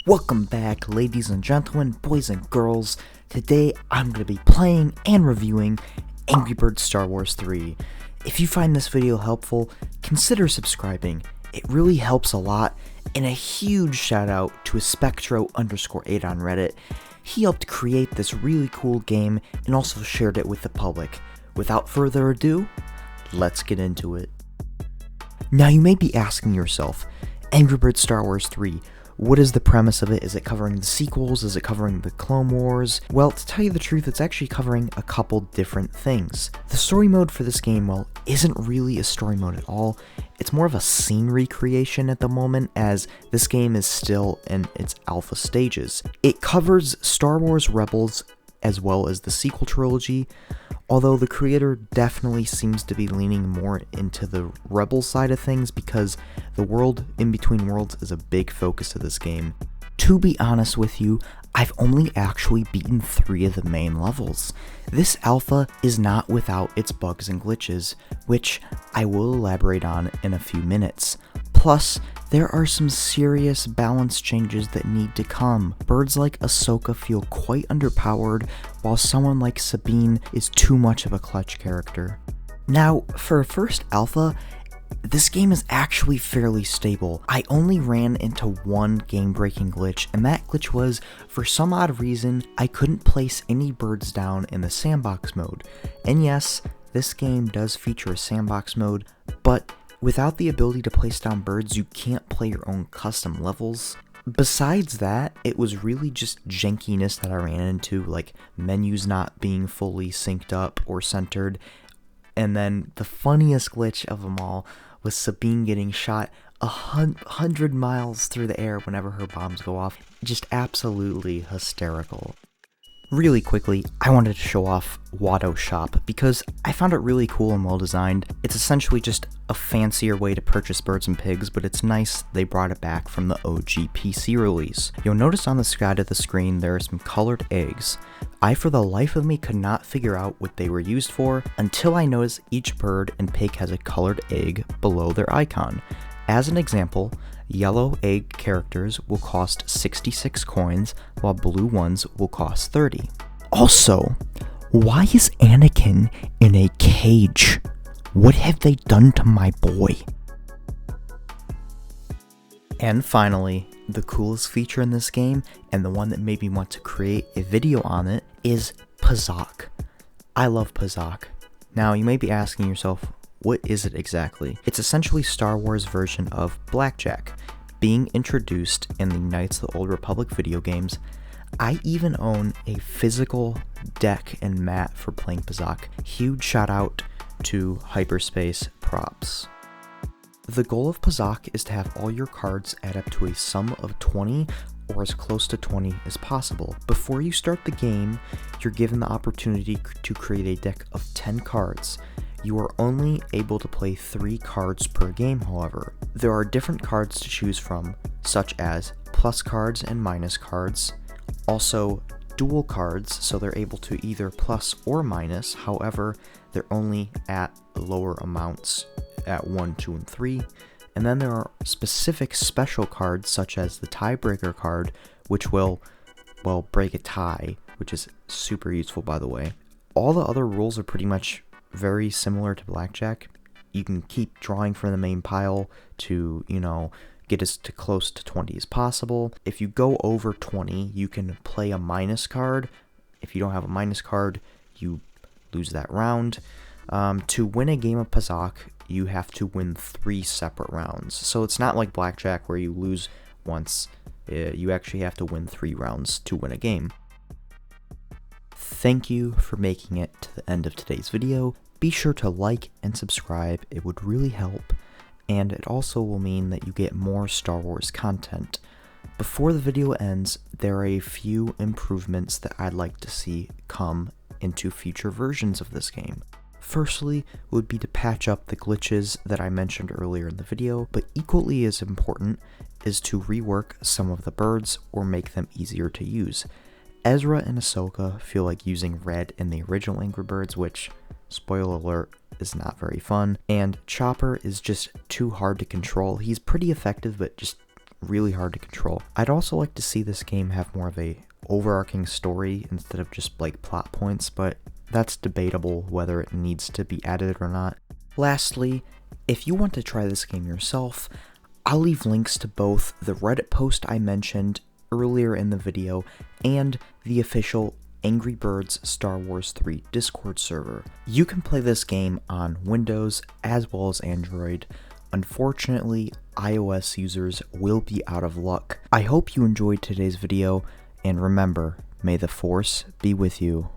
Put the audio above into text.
Welcome back, ladies and gentlemen, boys and girls. Today I'm going to be playing and reviewing Angry Birds Star Wars 3. If you find this video helpful, consider subscribing. It really helps a lot, and a huge shout out to Spectro_8 on Reddit. He helped create this really cool game and also shared it with the public. Without further ado, let's get into it. Now you may be asking yourself, Angry Birds Star Wars 3, what is the premise of it? Is it covering the sequels? Is it covering the Clone Wars? Well, to tell you the truth, it's actually covering a couple different things. The story mode for this game, well, isn't really a story mode at all. It's more of a scene recreation at the moment, as this game is still in its alpha stages. It covers Star Wars Rebels as well as the sequel trilogy, although the creator definitely seems to be leaning more into the Rebel side of things because the world in between worlds is a big focus of this game. To be honest with you, I've only actually beaten 3 of the main levels. This alpha is not without its bugs and glitches, which I will elaborate on in a few minutes. Plus, there are some serious balance changes that need to come. Birds like Ahsoka feel quite underpowered, while someone like Sabine is too much of a clutch character. Now, for a first alpha, this game is actually fairly stable. I only ran into one game-breaking glitch, and that glitch was, for some odd reason, I couldn't place any birds down in the sandbox mode. And yes, this game does feature a sandbox mode, but without the ability to place down birds, you can't play your own custom levels. Besides that, it was really just jankiness that I ran into, like menus not being fully synced up or centered. And then the funniest glitch of them all was Sabine getting shot 100 miles through the air whenever her bombs go off. Just absolutely hysterical. Really quickly, I wanted to show off Watto Shop because I found it really cool and well designed. It's essentially just a fancier way to purchase birds and pigs, but it's nice they brought it back from the OG PC release. You'll notice on the side of the screen there are some colored eggs. I for the life of me could not figure out what they were used for until I noticed each bird and pig has a colored egg below their icon. As an example, yellow egg characters will cost 66 coins, while blue ones will cost 30. Also, why is Anakin in a cage? What have they done to my boy? And finally, the coolest feature in this game, and the one that made me want to create a video on it, is Pazaak. I love Pazaak. Now, you may be asking yourself, what is it exactly? It's essentially Star Wars version of Blackjack, being introduced in the Knights of the Old Republic video games. I even own a physical deck and mat for playing Pazaak. Huge shout out to Hyperspace Props. The goal of Pazaak is to have all your cards add up to a sum of 20 or as close to 20 as possible. Before you start the game, you're given the opportunity to create a deck of 10 cards. You are only able to play 3 cards per game, however. There are different cards to choose from, such as plus cards and minus cards. Also, dual cards, so they're able to either plus or minus, however, they're only at lower amounts at 1, 2, and 3. And then there are specific special cards, such as the tiebreaker card, which will, well, break a tie, which is super useful, by the way. All the other rules are pretty much very similar to Blackjack. You can keep drawing from the main pile to, get as close to 20 as possible. If you go over 20, you can play a minus card. If you don't have a minus card, you lose that round. To win a game of Pazaak, you have to win 3 separate rounds. So it's not like Blackjack where you lose once. You actually have to win 3 rounds to win a game. Thank you for making it to the end of today's video. Be sure to like and subscribe, it would really help, and it also will mean that you get more Star Wars content. Before the video ends, there are a few improvements that I'd like to see come into future versions of this game. Firstly, would be to patch up the glitches that I mentioned earlier in the video, but equally as important is to rework some of the birds or make them easier to use. Ezra and Ahsoka feel like using red in the original Angry Birds, which, spoiler alert, is not very fun, and Chopper is just too hard to control. He's pretty effective, but just really hard to control. I'd also like to see this game have more of a overarching story instead of just like plot points, but that's debatable whether it needs to be added or not. Lastly, if you want to try this game yourself, I'll leave links to both the Reddit post I mentioned earlier in the video and the official Angry Birds Star Wars 3 Discord server. You can play this game on Windows as well as Android. Unfortunately, iOS users will be out of luck. I hope you enjoyed today's video, and remember, may the Force be with you.